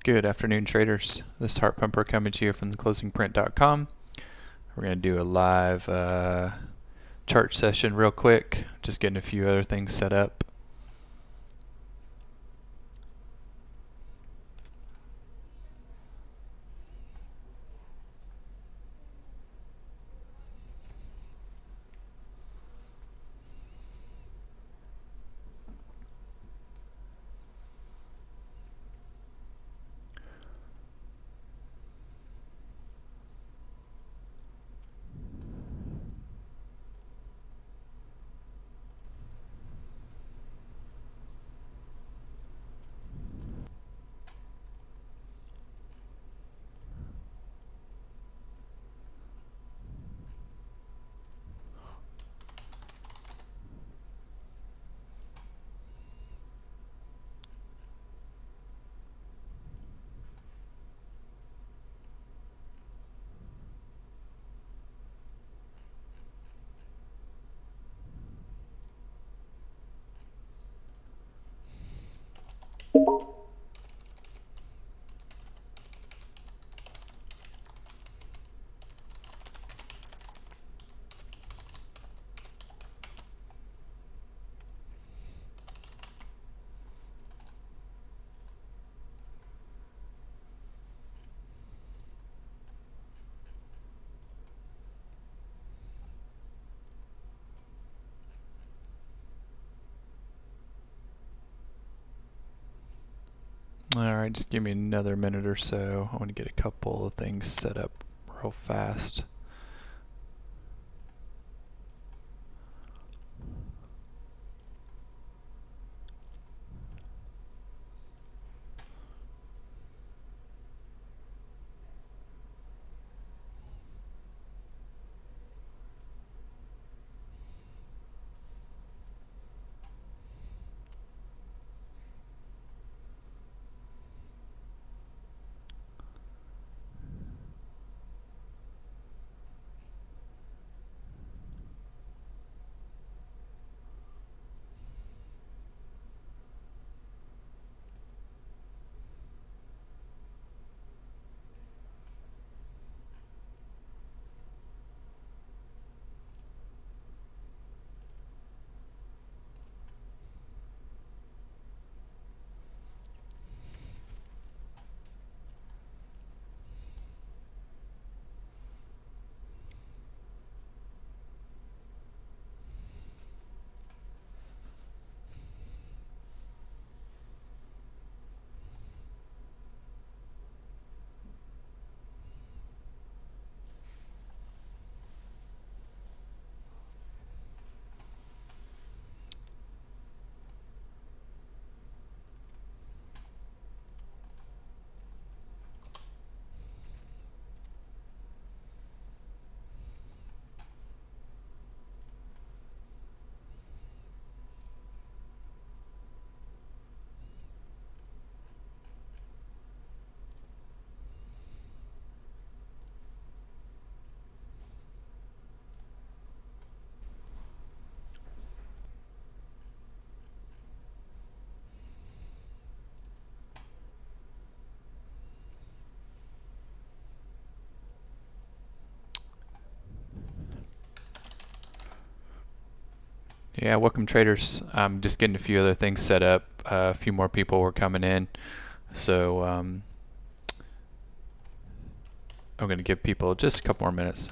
Good afternoon, traders. This is Heartpumper coming to you from theclosingprint.com. We're going to do a live chart session real quick, just getting a few other things set up. Alright, just give me another minute or so. I want to get a couple of things set up real fast. Yeah, welcome traders. I'm just getting a few other things set up. A few more people were coming in, so I'm going to give people just a couple more minutes.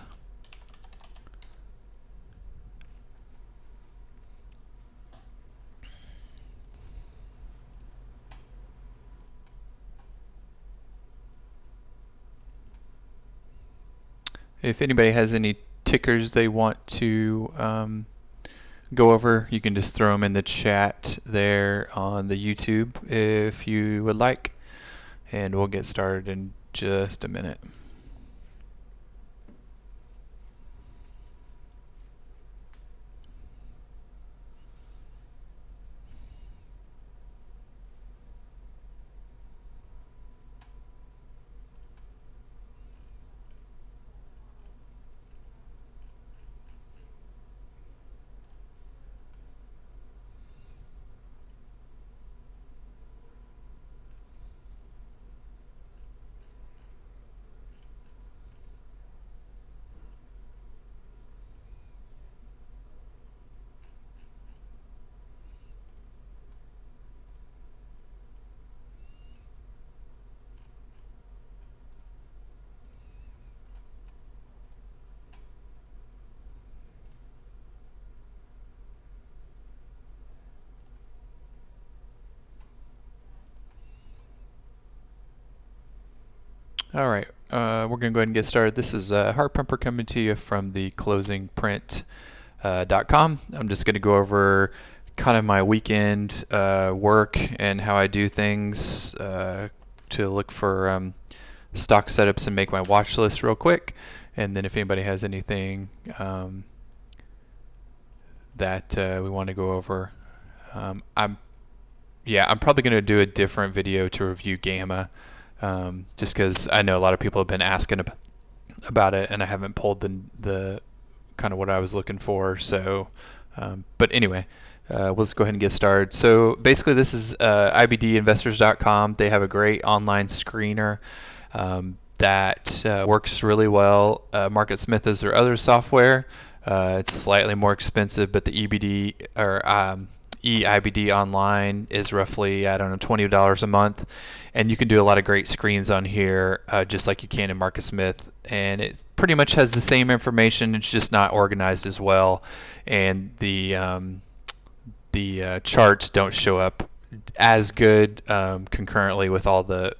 If anybody has any tickers they want to go over, you can just throw them in the chat there on the YouTube if you would like, and we'll get started in just a minute. All right, we're going to go ahead and get started. This is Heartpumper coming to you from the closingprint.com. I'm just going to go over kind of my weekend work and how I do things to look for stock setups and make my watch list real quick. And then if anybody has anything that we want to go over, I'm probably going to do a different video to review Gamma, just because I know a lot of people have been asking about it, and I haven't pulled the kind of what I was looking for. So, but anyway, let's go ahead and get started. So basically, this is IBDinvestors.com. They have a great online screener that works really well. MarketSmith is their other software. It's slightly more expensive, but the EBD or eIBD online is roughly, I don't know, $20 a month, and you can do a lot of great screens on here, just like you can in MarketSmith, and it pretty much has the same information. It's just not organized as well, and the charts don't show up as good concurrently with all the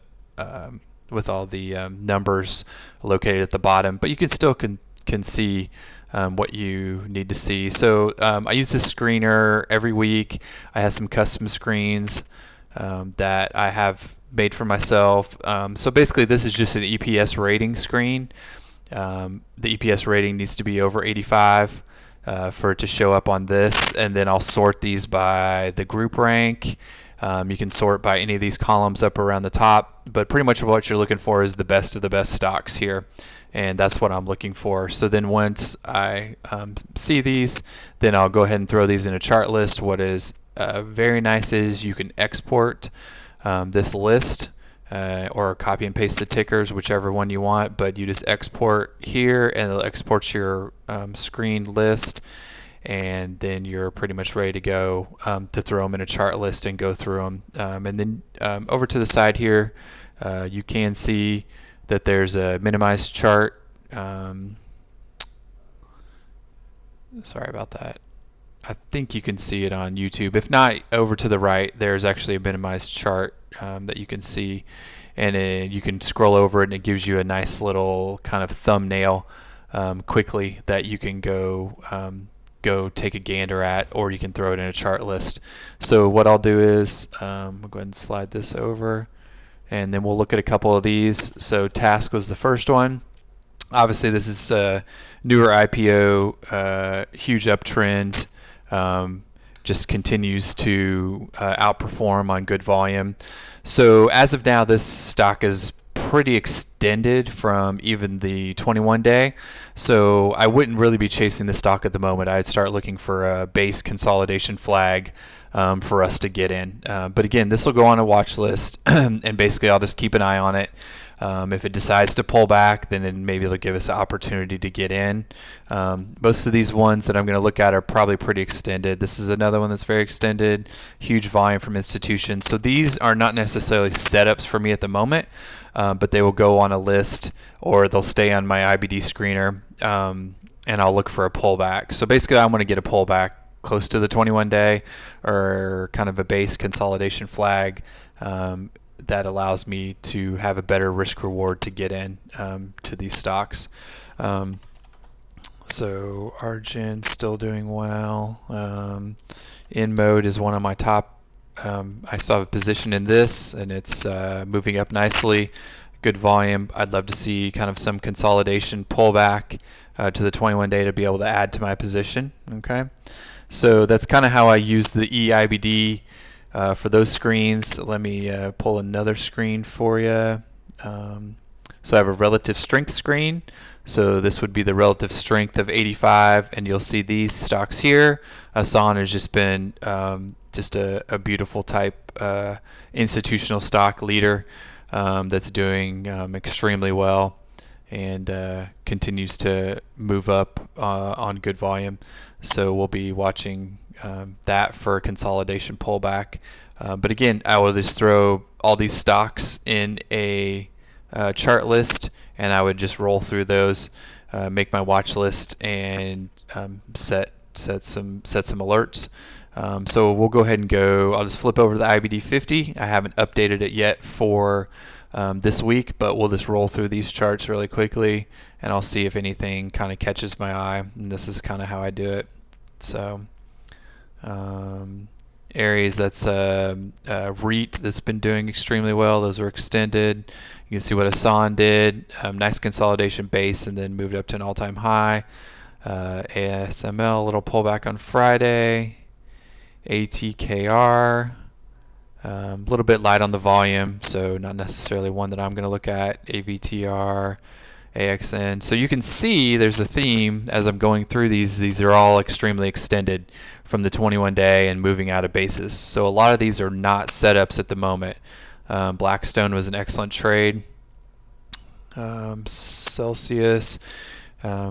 numbers located at the bottom, but you can still can see what you need to see. So I use this screener every week. I have some custom screens that I have made for myself. So basically this is just an EPS rating screen. The EPS rating needs to be over 85 for it to show up on this, and then I'll sort these by the group rank. You can sort by any of these columns up around the top, but pretty much what you're looking for is the best of the best stocks here, and that's what I'm looking for. So then once I see these, then I'll go ahead and throw these in a chart list. What is very nice is you can export this list or copy and paste the tickers, whichever one you want, but you just export here and it'll export your screen list, and then you're pretty much ready to go to throw them in a chart list and go through them. And then over to the side here, you can see that there's a minimized chart. Sorry about that. I think you can see it on YouTube. If not, over to the right, there's actually a minimized chart that you can see, and you can scroll over it, and it gives you a nice little kind of thumbnail quickly that you can go take a gander at, or you can throw it in a chart list. So what I'll do is we'll go ahead and slide this over, and then we'll look at a couple of these. So Task was the first one. Obviously this is a newer IPO, huge uptrend, just continues to outperform on good volume. So as of now, this stock is pretty extended from even the 21 day, so I wouldn't really be chasing the stock at the moment. I'd start looking for a base consolidation flag for us to get in, but again, this will go on a watch list and basically I'll just keep an eye on it. If it decides to pull back, then maybe it'll give us an opportunity to get in. Most of these ones that I'm going to look at are probably pretty extended. This is another one that's very extended, huge volume from institutions. So these are not necessarily setups for me at the moment, but they will go on a list or they'll stay on my IBD screener, and I'll look for a pullback. So basically I want to get a pullback close to the 21 day or kind of a base consolidation flag that allows me to have a better risk reward to get in to these stocks. So Argent still doing well. In Mode is one of my top. I still have a position in this, and it's moving up nicely. Good volume. I'd love to see kind of some consolidation pullback to the 21 day to be able to add to my position. Okay, so that's kind of how I use the eIBD for those screens. Let me pull another screen for you. So I have a relative strength screen. So this would be the relative strength of 85, and you'll see these stocks here. Asan has just been just a beautiful type institutional stock leader that's doing extremely well and continues to move up on good volume. So we'll be watching that for a consolidation pullback. But again, I will just throw all these stocks in a chart list, and I would just roll through those, make my watch list, and set some alerts. So we'll go ahead and go. I'll just flip over to the IBD 50. I haven't updated it yet for this week, but we'll just roll through these charts really quickly, and I'll see if anything kind of catches my eye. And this is kind of how I do it. So Aries, that's REIT that's been doing extremely well. Those are extended. You can see what Asan did. Nice consolidation base and then moved up to an all-time high. ASML, a little pullback on Friday. ATKR, a little bit light on the volume, so not necessarily one that I'm going to look at. AVTR, AXN. So you can see there's a theme as I'm going through these. These are all extremely extended from the 21-day and moving out of basis. So a lot of these are not setups at the moment. Blackstone was an excellent trade. Celsius.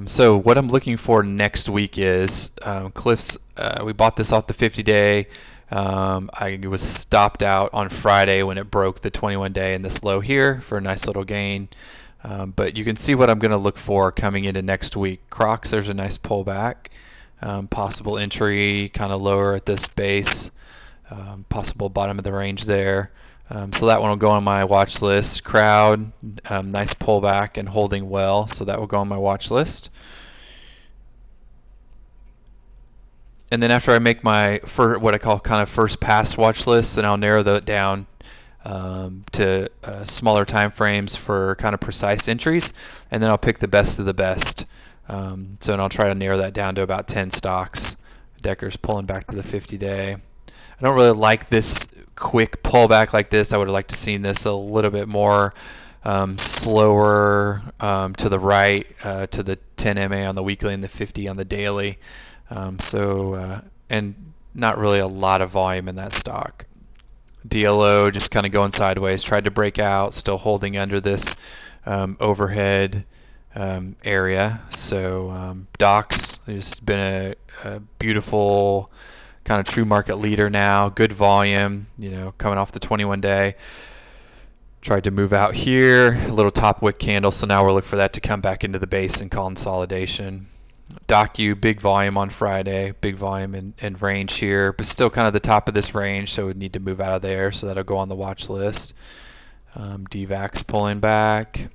So what I'm looking for next week is Cliff's. We bought this off the 50-day. I was stopped out on Friday when it broke the 21-day in this low here for a nice little gain. But you can see what I'm going to look for coming into next week. Crocs, there's a nice pullback. Possible entry kind of lower at this base. Possible bottom of the range there. So that one will go on my watch list. Crowd, nice pullback and holding well, so that will go on my watch list. And then after I make my what I call kind of first pass watch list, then I'll narrow that down to smaller time frames for kind of precise entries, and then I'll pick the best of the best. So and I'll try to narrow that down to about 10 stocks. Decker's pulling back to the 50-day. I don't really like this quick pullback like this. I would have liked to seen this a little bit more slower to the right, to the 10 MA on the weekly and the 50 on the daily. And not really a lot of volume in that stock. DLO just kind of going sideways, tried to break out, still holding under this overhead area. So Docs has been a beautiful kind of true market leader now. Good volume, coming off the 21-day. Tried to move out here, a little top wick candle, so now we're looking for that to come back into the base and consolidation. DocU, big volume on Friday, big volume and range here, but still kind of the top of this range, so we need to move out of there, so that'll go on the watch list. DVAX pulling back.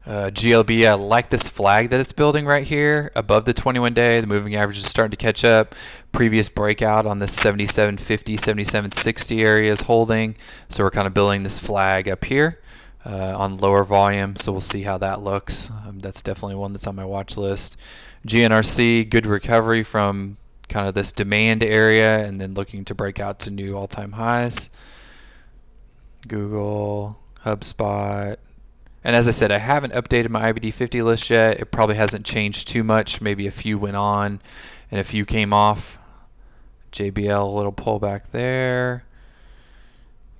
GLB, I like this flag that it's building right here above the 21-day. The moving average is starting to catch up. Previous breakout on this 77.50, 77.60 area is holding, so we're kind of building this flag up here on lower volume, so we'll see how that looks. That's definitely one that's on my watch list. GNRC, good recovery from kind of this demand area and then looking to break out to new all-time highs. Google, HubSpot. And as I said, I haven't updated my IBD 50 list yet. It probably hasn't changed too much. Maybe a few went on and a few came off. JBL, a little pullback there.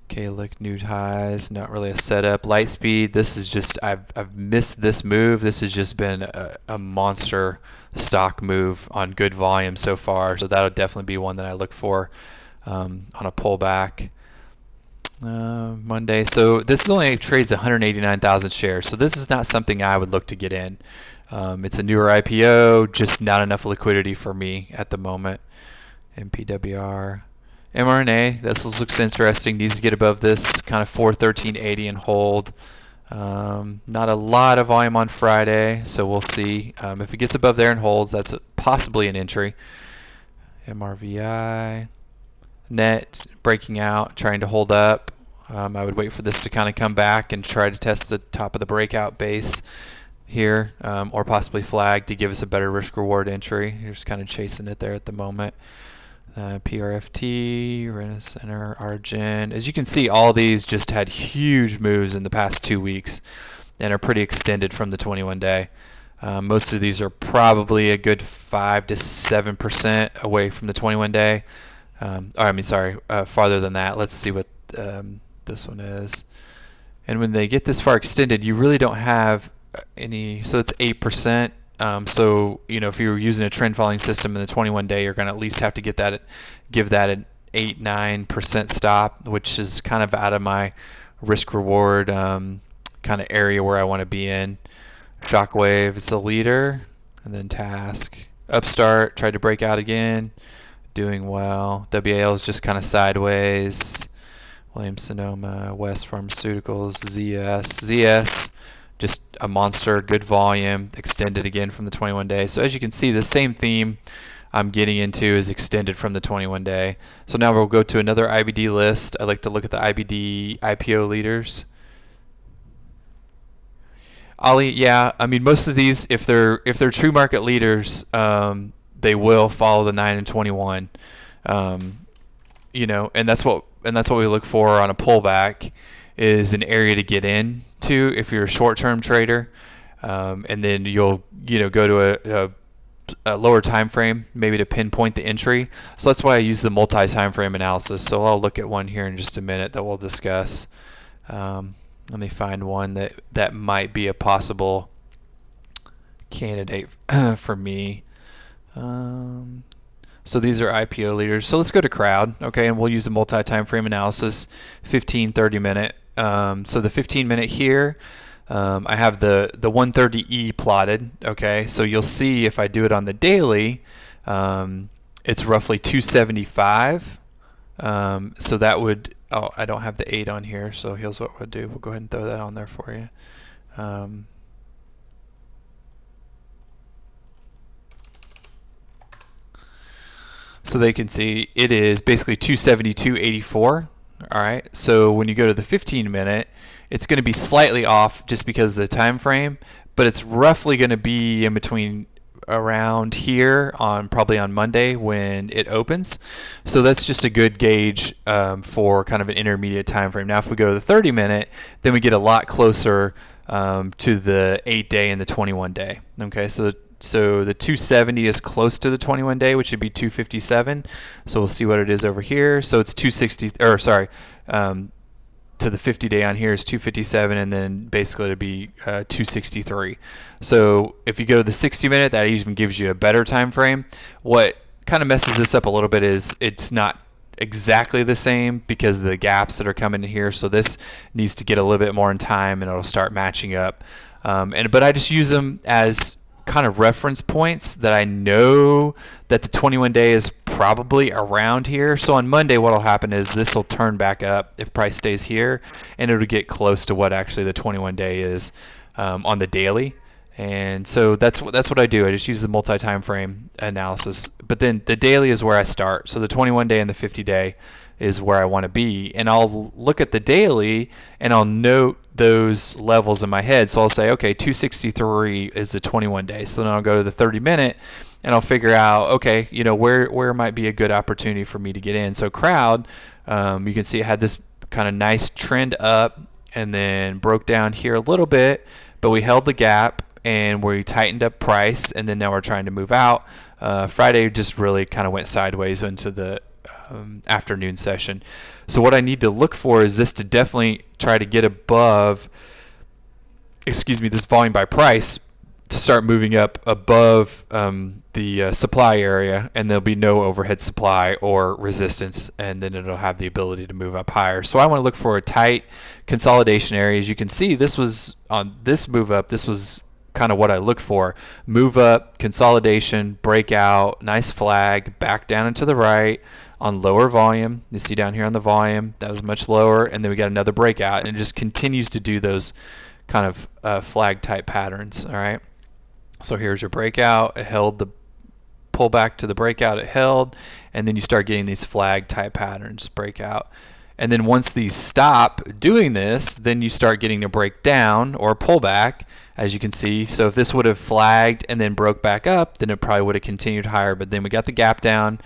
Kalik, new highs, not really a setup. Lightspeed, this is just, I've missed this move. This has just been a monster stock move on good volume so far. So that would definitely be one that I look for on a pullback. Monday. So this is only trades 189,000 shares. So this is not something I would look to get in. It's a newer IPO, just not enough liquidity for me at the moment. MPWR. mRNA, this looks interesting. Needs to get above this kind of 413.80 and hold. Not a lot of volume on Friday, so we'll see. If it gets above there and holds, that's possibly an entry. MRVI. Net breaking out, trying to hold up. I would wait for this to kind of come back and try to test the top of the breakout base here, or possibly flag to give us a better risk reward entry. You're just kind of chasing it there at the moment. PRFT, Rent-A-Center, Argent. As you can see, all these just had huge moves in the past 2 weeks and are pretty extended from the 21-day. Most of these are probably a good 5 to 7% away from the 21-day. Farther than that. Let's see what this one is. And when they get this far extended, you really don't have any. So it's 8%. So if you're using a trend following system in the 21-day, you're going to at least have to give that an 8-9% stop, which is kind of out of my risk reward kind of area where I want to be in. Shockwave, it's a leader, and then Task. Upstart tried to break out again. Doing well. WAL is just kind of sideways. Williams Sonoma, West Pharmaceuticals, ZS, just a monster, good volume, extended again from the 21 day. So as you can see, the same theme I'm getting into is extended from the 21 day. So now we'll go to another IBD list. I like to look at the IBD IPO leaders. Ollie, yeah, I mean most of these, if they're true market leaders, they will follow the 9 and 21. You know, and that's what we look for on a pullback, is an area to get into if you're a short-term trader, and then you'll go to a lower time frame maybe to pinpoint the entry. So that's why I use the multi-time frame analysis. So I'll look at one here in just a minute that we'll discuss. Let me find one that might be a possible candidate for me. So these are IPO leaders. So let's go to crowd, okay, and we'll use the multi-time frame analysis, 15, 30 minute. So the 15 minute here, I have the 130E plotted, okay. So you'll see if I do it on the daily, it's roughly 275. So that would, oh, I don't have the 8 on here, so here's what we'll do. We'll go ahead and throw that on there for you. So they can see it is basically 272.84. All right. So when you go to the 15 minute, it's going to be slightly off just because of the time frame, but it's roughly going to be in between around here on probably on Monday when it opens. So that's just a good gauge for kind of an intermediate time frame. Now if we go to the 30 minute, then we get a lot closer to the 8 day and the 21 day. Okay, so the 270 is close to the 21 day, which would be 257. So we'll see what it is over here. So it's 260, or sorry, to the 50 day on here is 257, and then basically it'll be 263. So if you go to the 60 minute, that even gives you a better time frame. What kind of messes this up a little bit is it's not exactly the same because of the gaps that are coming in here. So this needs to get a little bit more in time, and it'll start matching up. But I just use them as kind of reference points that I know that the 21 day is probably around here. So on Monday what will happen is this will turn back up if price stays here, and it'll get close to what actually the 21 day is on the daily. And so that's what I do. I just use the multi-time frame analysis. But then the daily is where I start. So the 21 day and the 50 day is where I want to be. And I'll look at the daily and I'll note those levels in my head. So I'll say, okay, 263 is the 21 day. So then I'll go to the 30 minute and I'll figure out, okay, where might be a good opportunity for me to get in. So crowd, you can see it had this kind of nice trend up and then broke down here a little bit, but we held the gap and we tightened up price, and then now we're trying to move out. Friday just really kind of went sideways into the afternoon session. So what I need to look for is this to definitely try to get above, this volume by price to start moving up above the supply area, and there'll be no overhead supply or resistance, and then it'll have the ability to move up higher. So I want to look for a tight consolidation area. As you can see, this was on this move up, this was kind of what I look for. Move up, consolidation, breakout, nice flag, back down and to the right on lower volume. You see down here on the volume, that was much lower, and then we got another breakout, and it just continues to do those kind of flag type patterns. All right. So here's your breakout. It held the pullback to the breakout it held, and then you start getting these flag type patterns, breakout. And then once these stop doing this, then you start getting a breakdown or a pullback, as you can see. So if this would have flagged and then broke back up, then it probably would have continued higher. But then we got the gap down,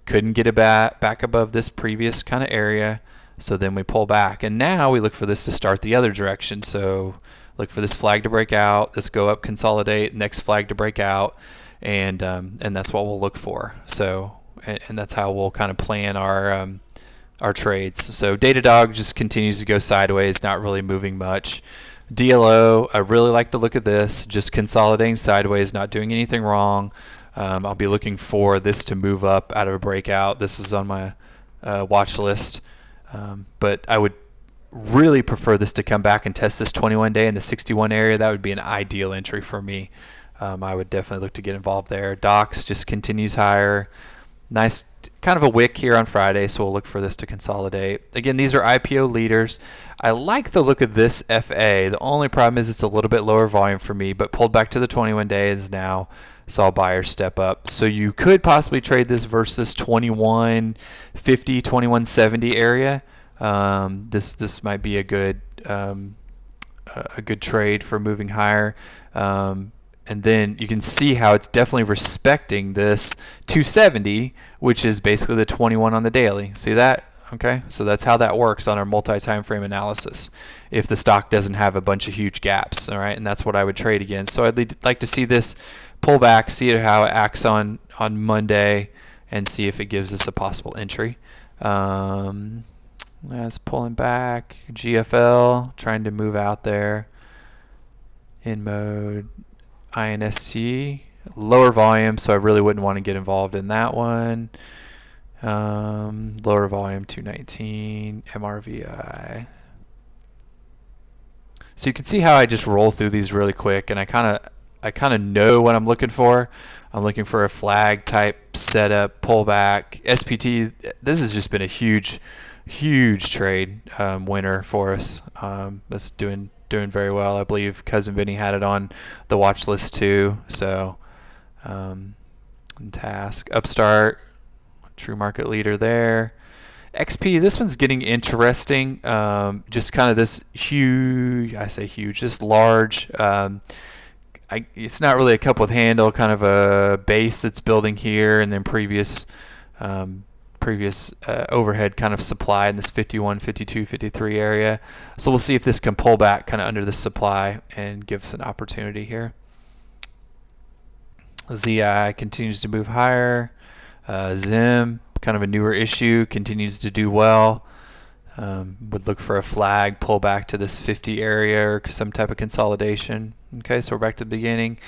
couldn't get it back above this previous kind of area. So then we pull back, and now we look for this to start the other direction. So look for this flag to break out, this go up, consolidate, next flag to break out, and that's what we'll look for. So and that's how we'll kind of plan our trades. So Datadog just continues to go sideways, not really moving much. DLO, I really like the look of this, just consolidating sideways, not doing anything wrong. I'll be looking for this to move up out of a breakout. This is on my watch list, but I would really prefer this to come back and test this 21 day in the 61 area. That would be an ideal entry for me. I would definitely look to get involved there. DOX just continues higher. Nice kind of a wick here on Friday, so we'll look for this to consolidate. Again, these are IPO leaders. I like the look of this FA. The only problem is it's a little bit lower volume for me, but pulled back to the 21 days now. Saw buyers step up. So you could possibly trade this versus 2150, 2170 area. This might be a good trade for moving higher. And then you can see how it's definitely respecting this 270, which is basically the 21 on the daily. See that? Okay, so that's how that works on our multi-time frame analysis if the stock doesn't have a bunch of huge gaps. All right, and that's what I would trade against. So I'd like to see this pull back, see how it acts on Monday, and see if it gives us a possible entry. That's pulling back. GFL trying to move out there in mode. INSC, lower volume, so I really wouldn't want to get involved in that one. Lower volume 219, MRVI. So you can see how I just roll through these really quick, and I kind of know what I'm looking for. I'm looking for a flag type setup, pullback. SPT, this has just been a huge trade winner for us. That's doing very well. I believe Cousin Vinny had it on the watch list too. So Task, Upstart, true market leader there. XP, this one's getting interesting. Just kind of this huge, I say huge, just large. It's not really a cup with handle, kind of a base that's building here, and then previous overhead kind of supply in this 51, 52, 53 area. So we'll see if this can pull back kind of under the supply and give us an opportunity here. ZI continues to move higher. Zim, kind of a newer issue, continues to do well. Would look for a flag, pull back to this 50 area or some type of consolidation. Okay, so we're back to the beginning.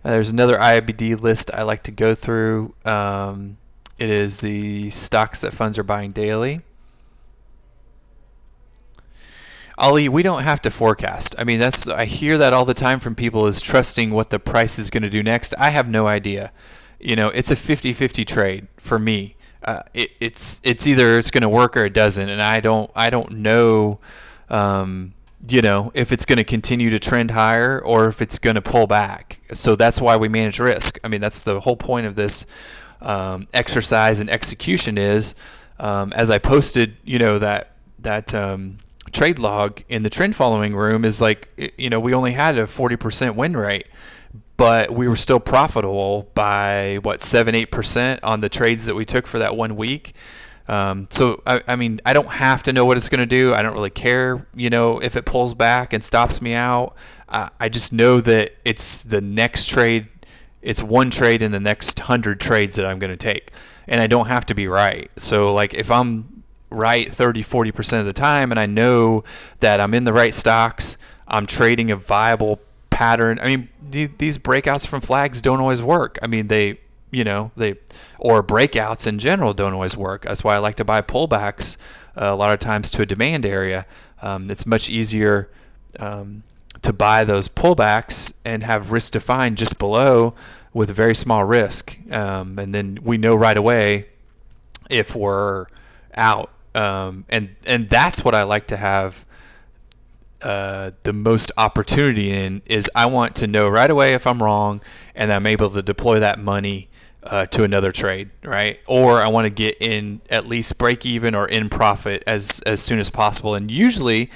There's another IBD list I like to go through. It is the stocks that funds are buying daily. Ali, we don't have to forecast. I mean, I hear that all the time from people, is trusting what the price is going to do next. I have no idea. It's a 50-50 trade for me. It's either it's going to work or it doesn't, and I don't know. If it's going to continue to trend higher or if it's going to pull back. So that's why we manage risk. I mean, that's the whole point of this exercise and execution is, as I posted, that trade log in the trend following room is like, we only had a 40% win rate, but we were still profitable by 7-8% on the trades that we took for that 1 week. So I mean, I don't have to know what it's going to do. I don't really care, if it pulls back and stops me out. I just know that it's the next trade. It's one trade in the next 100 trades that I'm going to take, and I don't have to be right. So like if I'm right 30-40% of the time and I know that I'm in the right stocks, I'm trading a viable pattern. I mean, these breakouts from flags don't always work. I mean, or breakouts in general don't always work. That's why I like to buy pullbacks a lot of times to a demand area. It's much easier to buy those pullbacks and have risk defined just below with a very small risk, and then we know right away if we're out, and that's what I like to have the most opportunity in, is I want to know right away if I'm wrong and I'm able to deploy that money to another trade, right? Or I want to get in at least break even or in profit as soon as possible. And usually,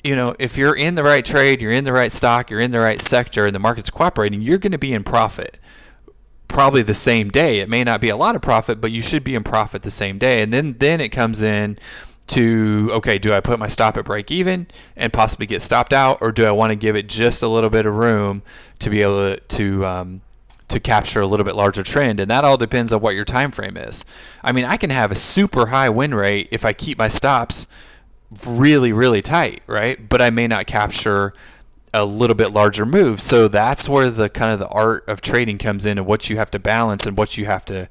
if you're in the right trade, you're in the right stock, you're in the right sector, and the market's cooperating, you're going to be in profit probably the same day. It may not be a lot of profit, but you should be in profit the same day. And then it comes in to, okay, do I put my stop at break even and possibly get stopped out, or do I want to give it just a little bit of room to be able to capture a little bit larger trend? And that all depends on what your time frame is. I mean, I can have a super high win rate if I keep my stops really, really tight, right? But I may not capture a little bit larger move. So that's where the kind of the art of trading comes in, and what you have to balance and what you have to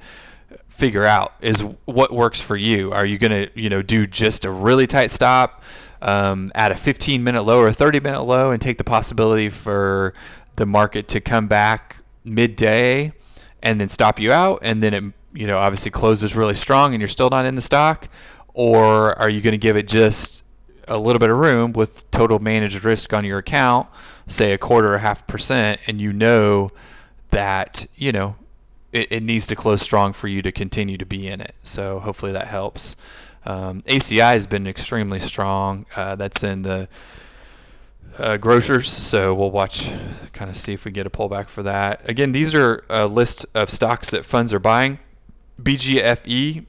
figure out is what works for you. Are you going to, do just a really tight stop at a 15-minute low or a 30-minute low and take the possibility for the market to come back midday and then stop you out, and then it obviously closes really strong and you're still not in the stock, or are you going to give it just a little bit of room with total managed risk on your account, say a quarter or 0.5%, and that it needs to close strong for you to continue to be in it. So hopefully that helps. ACI has been extremely strong. That's in the grocers, so we'll watch, kind of see if we get a pullback for that. Again, these are a list of stocks that funds are buying. BGFE,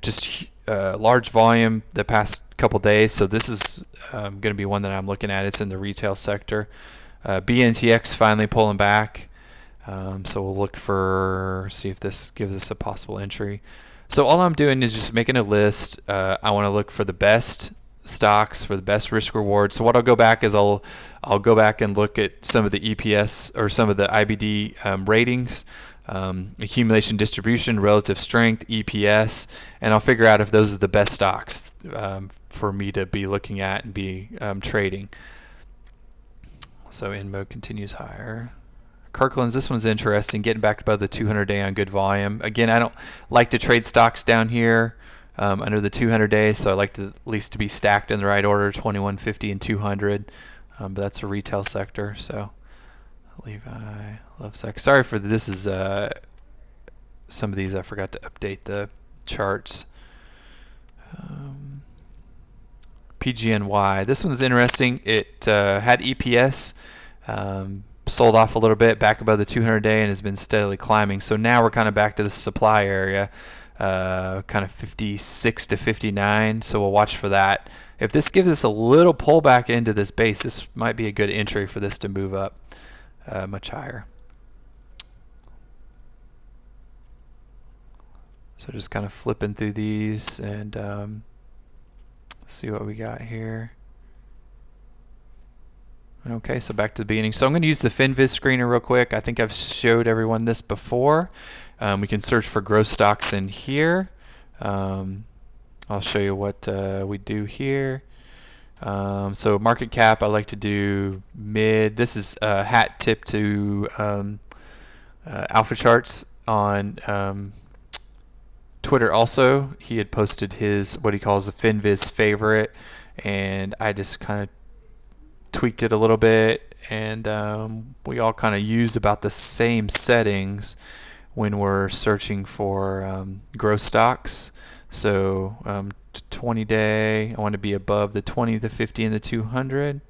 just large volume the past couple days, so this is going to be one that I'm looking at. It's in the retail sector. BNTX finally pulling back, so we'll look see if this gives us a possible entry. So all I'm doing is just making a list. I want to look for the best stocks for the best risk reward. So what I'll go back is I'll go back and look at some of the EPS or some of the IBD ratings, accumulation, distribution, relative strength, EPS, and I'll figure out if those are the best stocks for me to be looking at and be trading. So InMode continues higher. Kirkland's, this one's interesting, getting back above the 200-day on good volume. Again, I don't like to trade stocks down here under the 200 days, so I like to at least to be stacked in the right order, 2150 and 200. But that's a retail sector, so Levi, Lovesac. Sorry for this. Is some of these I forgot to update the charts. PGNY. This one's interesting. It had EPS. Sold off a little bit back above the 200-day and has been steadily climbing. So now we're kind of back to the supply area, kind of 56 to 59. So we'll watch for that. If this gives us a little pullback into this base, this might be a good entry for this to move up much higher. So just kind of flipping through these and see what we got here. Okay, so back to the beginning. So I'm going to use the FinViz screener real quick. I think I've showed everyone this before. We can search for growth stocks in here. I'll show you what we do here. So market cap, I like to do mid. This is a hat tip to Alpha Charts on Twitter also. He had posted what he calls a FinViz favorite, and I just kind of tweaked it a little bit, and we all kind of use about the same settings when we're searching for growth stocks. So 20-day, I want to be above the 20, the 50, and the 200.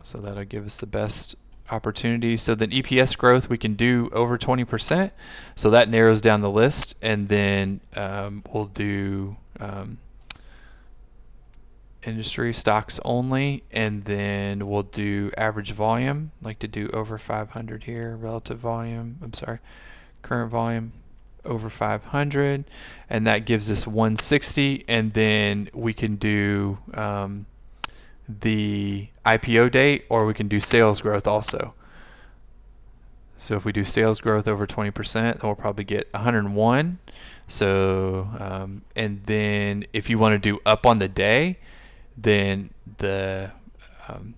So that'll give us the best opportunity. So then EPS growth, we can do over 20%. So that narrows down the list, and then we'll do industry stocks only, and then we'll do average volume. Like to do over 500 here, relative volume, current volume over 500, and that gives us 160, and then we can do the IPO date, or we can do sales growth also. So if we do sales growth over 20%, then we'll probably get 101. So and then if you want to do up on the day, then the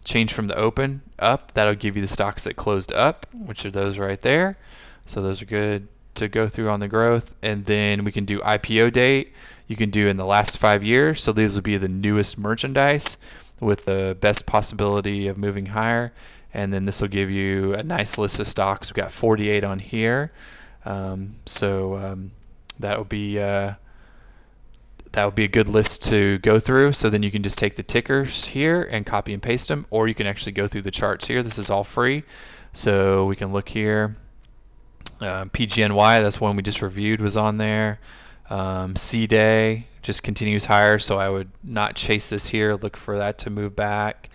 change from the open up, that'll give you the stocks that closed up, which are those right there. So those are good to go through on the growth. And then we can do IPO date. You can do in the last 5 years. So these will be the newest merchandise with the best possibility of moving higher. And then this will give you a nice list of stocks. We've got 48 on here. That will be a good list to go through. So then you can just take the tickers here and copy and paste them, or you can actually go through the charts here. This is all free. So we can look here. PGNY, that's one we just reviewed, was on there. C-Day just continues higher, so I would not chase this here. Look for that to move back.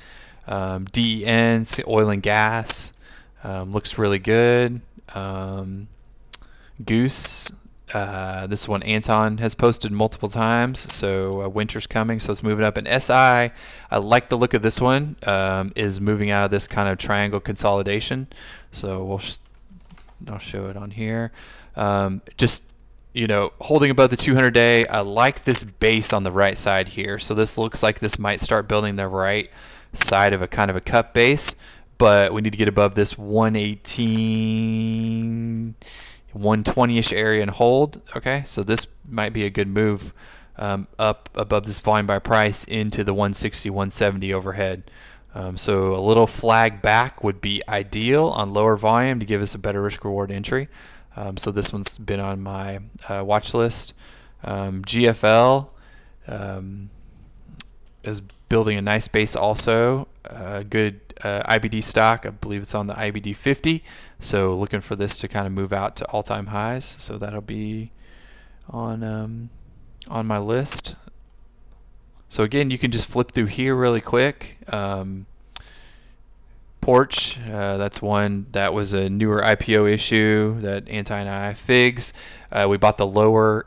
DEN, oil and gas, looks really good. Goose, this one Anton has posted multiple times, so winter's coming, so it's moving up. And SI, I like the look of this one, is moving out of this kind of triangle consolidation. So I'll show it on here. Just, holding above the 200-day, I like this base on the right side here. So this looks like this might start building the right side of a kind of a cup base, but we need to get above this 118. 120-ish area and hold. Okay, so this might be a good move up above this volume by price into the 160, 170 overhead. So a little flag back would be ideal on lower volume to give us a better risk reward entry. So this one's been on my watch list. GFL is building a nice base also. Good IBD stock. I believe it's on the IBD 50. So looking for this to kind of move out to all-time highs. So that'll be on my list. So again, you can just flip through here really quick. Porch, that's one that was a newer IPO issue, that anti-NI FIGs. We bought the lower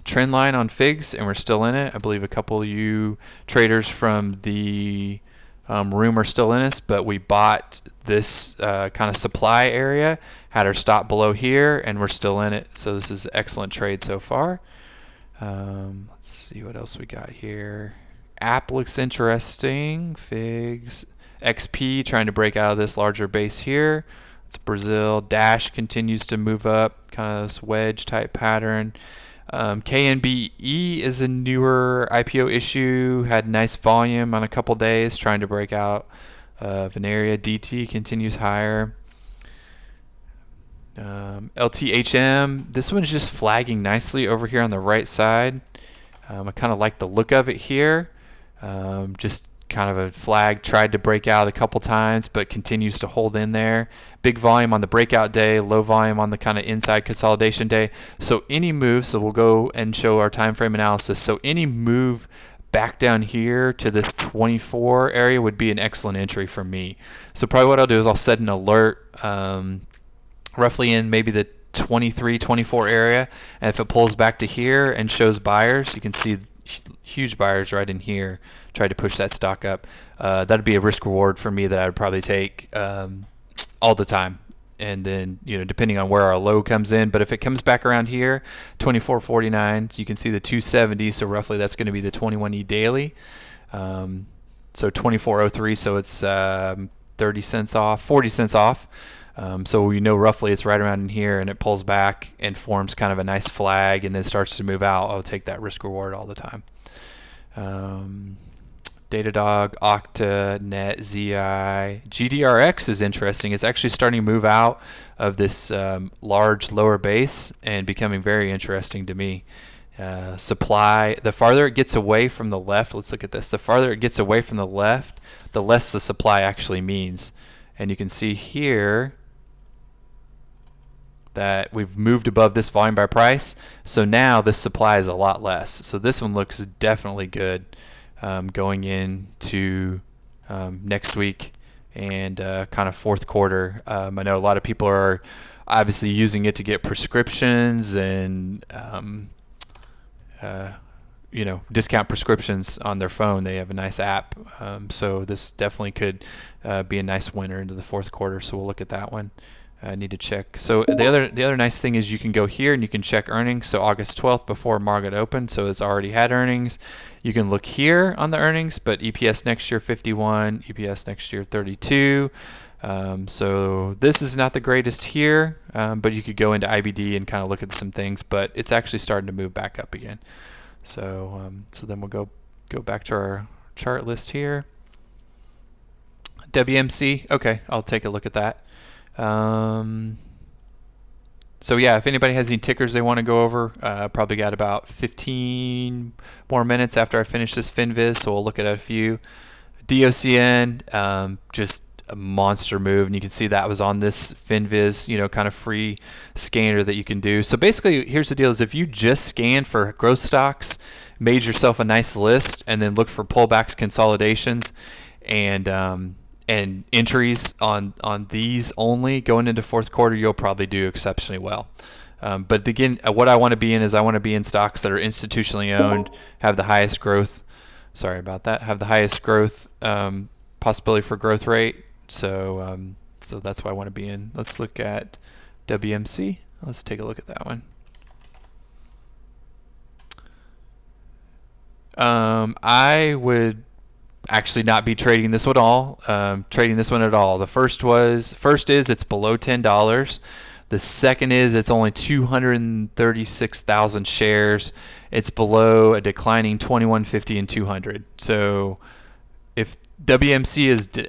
trend line on FIGs, and we're still in it. I believe a couple of you traders from the room are still in us, but we bought this kind of supply area, had our stop below here, and we're still in it. So this is an excellent trade so far. Let's see what else we got here. App looks interesting. FIGs. XP trying to break out of this larger base here. It's Brazil. Dash continues to move up, kind of this wedge type pattern. KNBE is a newer IPO issue, had nice volume on a couple days, trying to break out of an area. DT continues higher. LTHM, this one's just flagging nicely over here on the right side. I kind of like the look of it here. Just kind of a flag, tried to break out a couple times but continues to hold in there. Big volume on the breakout day, low volume on the kind of inside consolidation day. So any move, so we'll go and show our time frame analysis. So any move back down here to the 24 area would be an excellent entry for me. So probably what I'll do is I'll set an alert roughly in maybe the 23, 24 area, and if it pulls back to here and shows buyers, you can see huge buyers right in here try to push that stock up. That'd be a risk reward for me that I would probably take all the time, and then depending on where our low comes in. But if it comes back around here 24.49, so you can see the 270, so roughly that's going to be the 21E daily. So 24.03, so it's 30 cents off, 40 cents off. So we know roughly it's right around in here, and it pulls back and forms kind of a nice flag and then starts to move out. I'll take that risk reward all the time. Datadog, Okta, Net, ZI. GDRX is interesting. It's actually starting to move out of this large lower base and becoming very interesting to me. Supply, the farther it gets away from the left, let's look at this. The farther it gets away from the left, the less the supply actually means. And you can see here that we've moved above this volume by price. So now this supply is a lot less. So this one looks definitely good going into next week and kind of fourth quarter. I know a lot of people are obviously using it to get prescriptions and discount prescriptions on their phone. They have a nice app, so this definitely could be a nice winner into the fourth quarter. So we'll look at that one. I need to check. So the other nice thing is you can go here and you can check earnings. So August 12th before market open, so it's already had earnings. You can look here on the earnings, but EPS next year 51, EPS next year 32. So this is not the greatest here, but you could go into IBD and kind of look at some things, but it's actually starting to move back up again. So so then we'll go back to our chart list here. WMC, okay, I'll take a look at that. So yeah, if anybody has any tickers they want to go over, probably got about 15 more minutes after I finish this FinViz, so we'll look at a few. DOCN, just a monster move, and you can see that was on this FinViz, kind of free scanner that you can do. So basically, here's the deal: is if you just scan for growth stocks, made yourself a nice list, and then look for pullbacks, consolidations, and entries on these only going into fourth quarter, you'll probably do exceptionally well. But again, what I want to be in is I want to be in stocks that are institutionally owned, have the highest growth. Sorry about that. Have the highest growth possibility for growth rate. So so that's why I want to be in. Let's look at WMC. Let's take a look at that one. I would actually not be trading this one at all. The first is it's below $10. The second is it's only 236,000 shares. It's below a declining 2150 and 200. So if WMC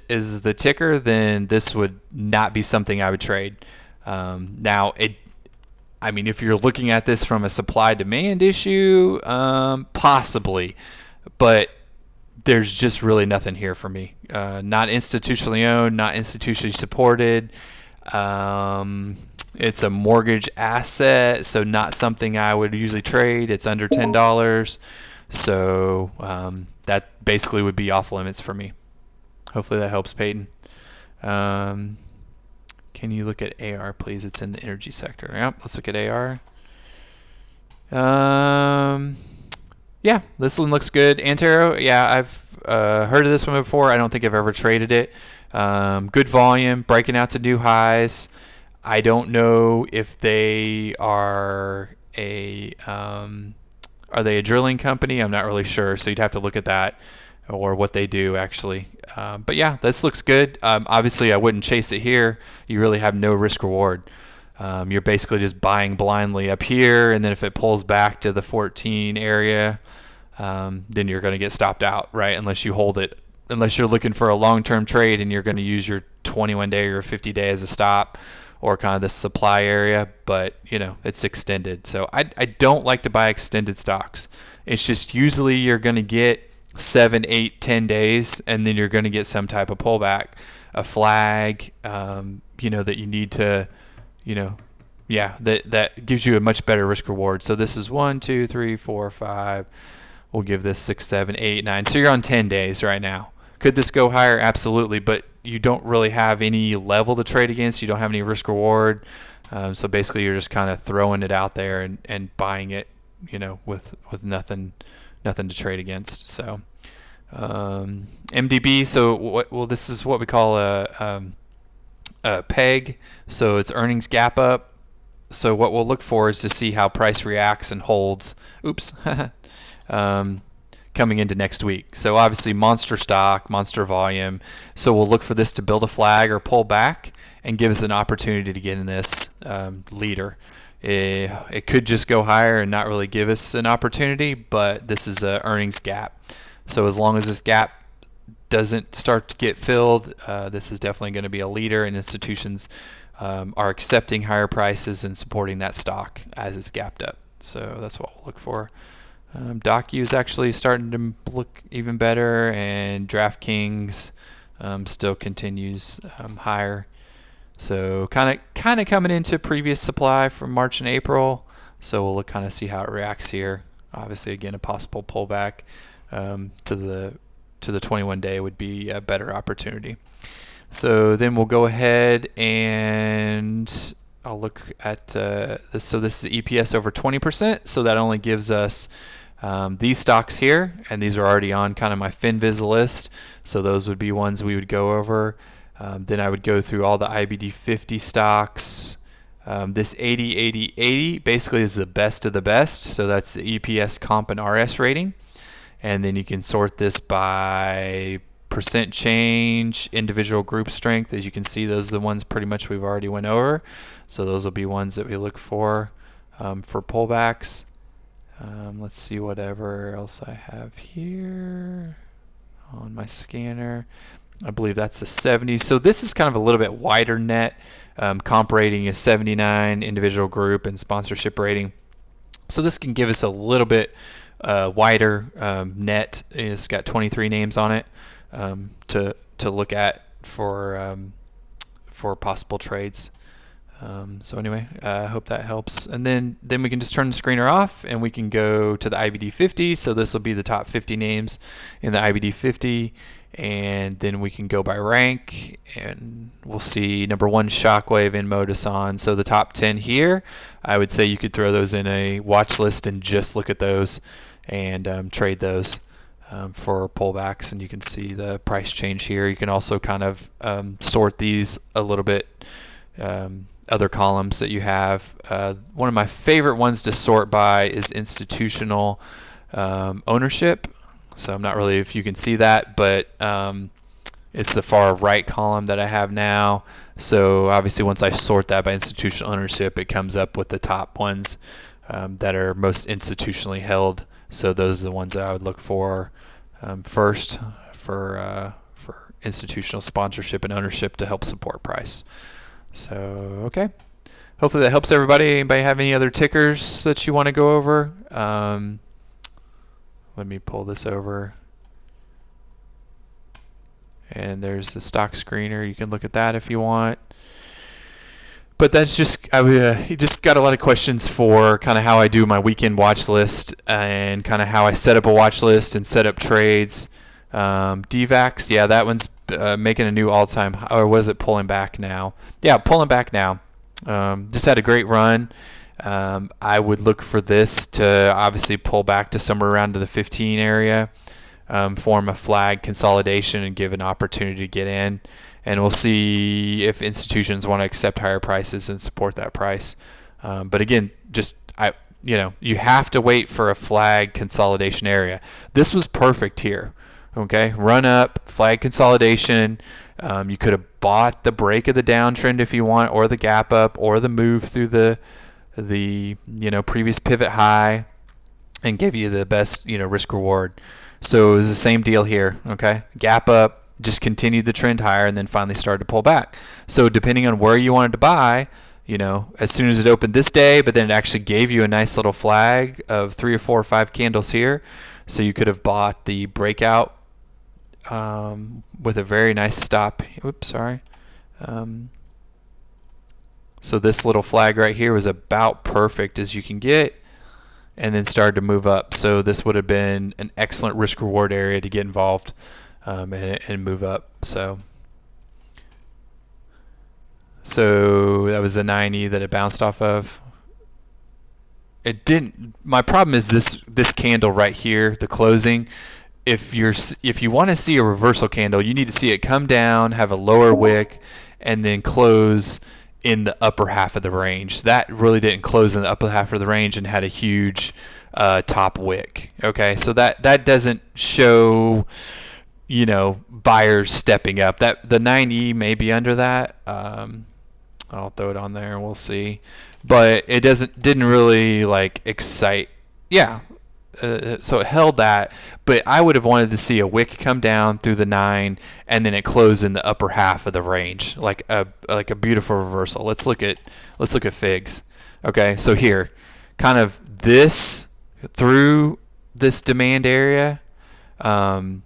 is the ticker, then this would not be something I would trade. Now, I mean, if you're looking at this from a supply-demand issue, possibly, but there's just really nothing here for me. Not institutionally owned, not institutionally supported. It's a mortgage asset, so not something I would usually trade. It's under $10, so that basically would be off limits for me. Hopefully that helps, Peyton. Can you look at AR, please? It's in the energy sector. Yep, let's look at AR. Yeah, this one looks good. Antero, yeah, I've heard of this one before. I don't think I've ever traded it. Good volume, breaking out to new highs. I don't know if they are a drilling company. I'm not really sure, so you'd have to look at that or what they do actually. But yeah, this looks good. Obviously, I wouldn't chase it here. You really have no risk reward. You're basically just buying blindly up here, and then if it pulls back to the 14 area, then you're going to get stopped out, right? Unless you hold it, unless you're looking for a long-term trade and you're going to use your 21-day or 50-day as a stop, or kind of the supply area, but you know, it's extended. So I don't like to buy extended stocks. It's just usually you're going to get 7, 8, 10 days, and then you're going to get some type of pullback, a flag, you know, that you need to, you know, yeah, that gives you a much better risk reward. So this is 1, 2, 3, 4, 5. We'll give this 6, 7, 8, 9. So you're on 10 days right now. Could this go higher? Absolutely, but you don't really have any level to trade against. You don't have any risk reward. So basically, you're just kind of throwing it out there and buying it, you know, with nothing to trade against. So MDB. So well, this is what we call a peg. So it's earnings gap up. So what we'll look for is to see how price reacts and holds. Oops. Coming into next week. So obviously monster stock, monster volume. So we'll look for this to build a flag or pull back and give us an opportunity to get in this leader. It could just go higher and not really give us an opportunity, but this is an earnings gap. So as long as this gap doesn't start to get filled, this is definitely going to be a leader, and institutions are accepting higher prices and supporting that stock as it's gapped up. So that's what we'll look for. Docu is actually starting to look even better, and DraftKings still continues higher. So kind of coming into previous supply from March and April. So we'll look, kind of see how it reacts here. Obviously, again, a possible pullback to the 21-day would be a better opportunity. So then we'll go ahead and I'll look at this. So this is EPS over 20%. So that only gives us these stocks here, and these are already on kind of my FinViz list. So those would be ones we would go over. Then I would go through all the IBD 50 stocks. This 80, 80, 80 basically is the best of the best. So that's the EPS, comp, and RS rating. And then you can sort this by percent change, individual group strength. As you can see, those are the ones pretty much we've already went over. So those will be ones that we look for pullbacks. Let's see whatever else I have here on my scanner. I believe that's the 70. So this is kind of a little bit wider net. Comp rating is 79, individual group and sponsorship rating. So this can give us a little bit wider net. It's got 23 names on it to look at for possible trades. So anyway, I hope that helps. And then we can just turn the screener off and we can go to the IBD 50. So this will be the top 50 names in the IBD 50. And then we can go by rank, and we'll see number 1 Shockwave and Modasan. So the top 10 here, I would say you could throw those in a watch list and just look at those and trade those for pullbacks. And you can see the price change here. You can also kind of sort these a little bit. Other columns that you have. One of my favorite ones to sort by is institutional ownership. So I'm not really if you can see that, but It's the far right column that I have now. So obviously once I sort that by institutional ownership, it comes up with the top ones that are most institutionally held. So those are the ones that I would look for first for institutional sponsorship and ownership to help support price. So, okay. Hopefully that helps everybody. Anybody have any other tickers that you want to go over? Let me pull this over. And there's the stock screener. You can look at that if you want. But that's just, you just got a lot of questions for kind of how I do my weekend watch list and kind of how I set up a watch list and set up trades. DVAX, yeah, that one's making a new all-time, or was it pulling back now? Yeah, pulling back now. Just had a great run. I would look for this to obviously pull back to somewhere around to the 15 area. Form a flag consolidation and give an opportunity to get in, and we'll see if institutions want to accept higher prices and support that price. But again, you have to wait for a flag consolidation area. This was perfect here. Okay, run up, flag consolidation. You could have bought the break of the downtrend if you want, or the gap up, or the move through the previous pivot high, and give you the best risk reward. So it was the same deal here, okay? Gap up, just continued the trend higher, and then finally started to pull back. So depending on where you wanted to buy, as soon as it opened this day, but then it actually gave you a nice little flag of 3 or 4 or 5 candles here. So you could have bought the breakout with a very nice stop. Oops, sorry. So this little flag right here was about perfect as you can get, and then started to move up. So this would have been an excellent risk reward area to get involved and move up. So that was the 90 that it bounced off of. It didn't. My problem is this candle right here, the closing. If you want to see a reversal candle, you need to see it come down, have a lower wick, and then close in the upper half of the range. That really didn't close in the upper half of the range and had a huge top wick. Okay, so that doesn't show buyers stepping up. That the 9E may be under that. I'll throw it on there and we'll see. But it didn't really excite. Yeah. So it held that, but I would have wanted to see a wick come down through the 9 and then it close in the upper half of the range, like a beautiful reversal. Let's look at figs. Okay, so here, kind of this through this demand area, and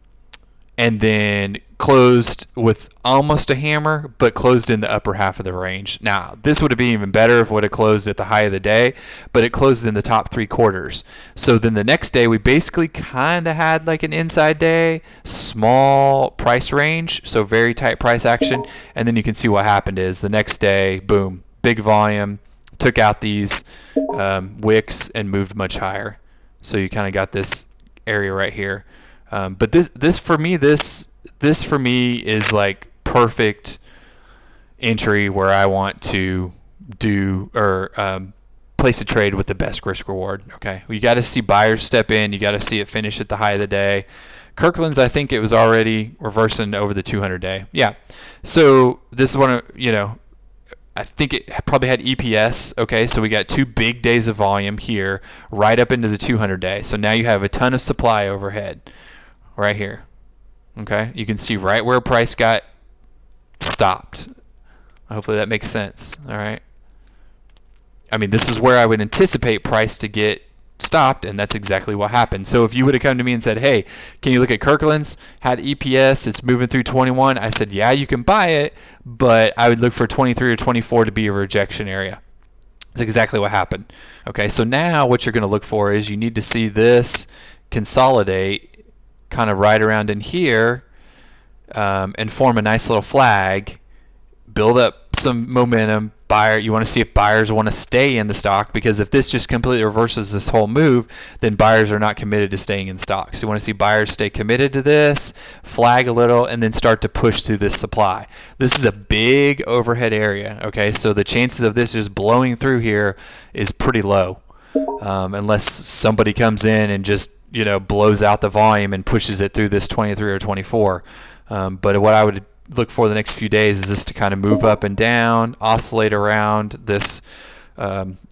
then closed with almost a hammer, but closed in the upper half of the range. Now, this would have been even better if it would have closed at the high of the day, but it closed in the top 3 quarters. So then the next day, we basically kind of had like an inside day, small price range, so very tight price action, and then you can see what happened is the next day, boom, big volume, took out these wicks and moved much higher. So you kind of got this area right here. But this for me is like perfect entry where I want to do or place a trade with the best risk reward. Okay, you got to see buyers step in. You got to see it finish at the high of the day. Kirkland's, I think it was already reversing over the 200-day. Yeah, so this is one of I think it probably had EPS. Okay, so we got 2 big days of volume here, right up into the 200-day. So now you have a ton of supply overhead. Right here. Okay, you can see right where price got stopped. Hopefully that makes sense. All right. I mean, this is where I would anticipate price to get stopped, and that's exactly what happened. So if you would have come to me and said, hey, can you look at Kirkland's, had EPS, it's moving through 21, I said, yeah, you can buy it, but I would look for 23 or 24 to be a rejection area. That's exactly what happened. Okay, so now what you're going to look for is you need to see this consolidate kind of right around in here and form a nice little flag, build up some momentum. You want to see if buyers want to stay in the stock, because if this just completely reverses this whole move, then buyers are not committed to staying in stock. So you want to see buyers stay committed to this, flag a little, and then start to push through this supply. This is a big overhead area, okay? So the chances of this just blowing through here is pretty low. unless somebody comes in and just blows out the volume and pushes it through this 23 or 24. But what I would look for the next few days is just to kind of move up and down, oscillate around this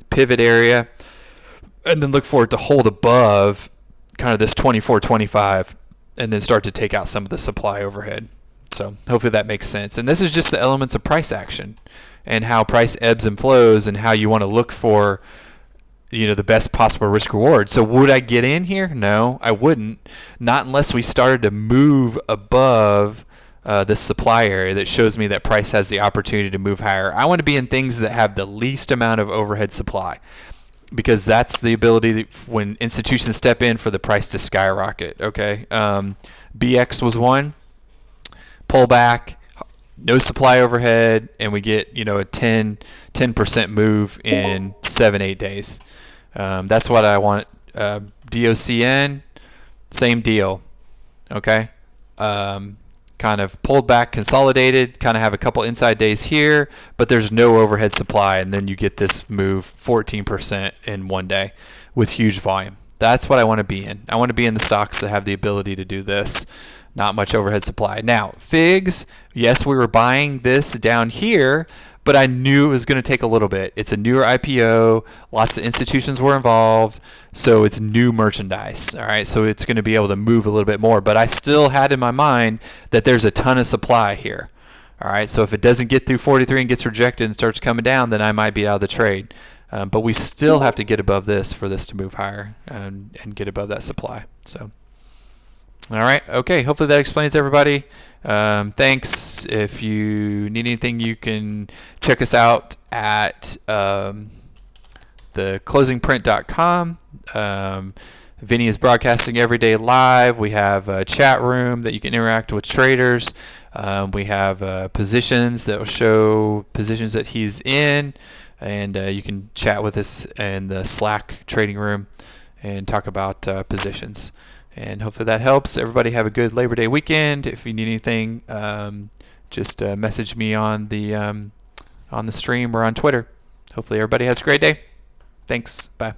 pivot area, and then look for it to hold above kind of this 24, 25, and then start to take out some of the supply overhead. So hopefully that makes sense. And this is just the elements of price action and how price ebbs and flows and how you want to look for the best possible risk reward. So would I get in here? No, I wouldn't. Not unless we started to move above this supply area that shows me that price has the opportunity to move higher. I want to be in things that have the least amount of overhead supply, because that's the ability when institutions step in for the price to skyrocket. Okay, BX was one, pull back, no supply overhead, and we get a 10% move in 7-8 days. That's what I want. DOCN, same deal. Okay, kind of pulled back, consolidated, kind of have a couple inside days here, but there's no overhead supply, and then you get this move 14% in one day with huge volume. That's what I want to be in. I want to be in the stocks that have the ability to do this. Not much overhead supply. Now, FIGs, yes, we were buying this down here, but I knew it was going to take a little bit. It's a newer IPO. Lots of institutions were involved, so it's new merchandise. All right, so it's going to be able to move a little bit more. But I still had in my mind that there's a ton of supply here. All right, so if it doesn't get through 43 and gets rejected and starts coming down, then I might be out of the trade. But we still have to get above this for this to move higher and get above that supply. So. All right. Okay. Hopefully that explains everybody. Thanks. If you need anything, you can check us out at theclosingprint.com. Vinny is broadcasting every day live. We have a chat room that you can interact with traders. We have positions that will show positions that he's in, and you can chat with us in the Slack trading room and talk about positions. And hopefully that helps. Everybody have a good Labor Day weekend. If you need anything, just message me on the stream or on Twitter. Hopefully everybody has a great day. Thanks. Bye.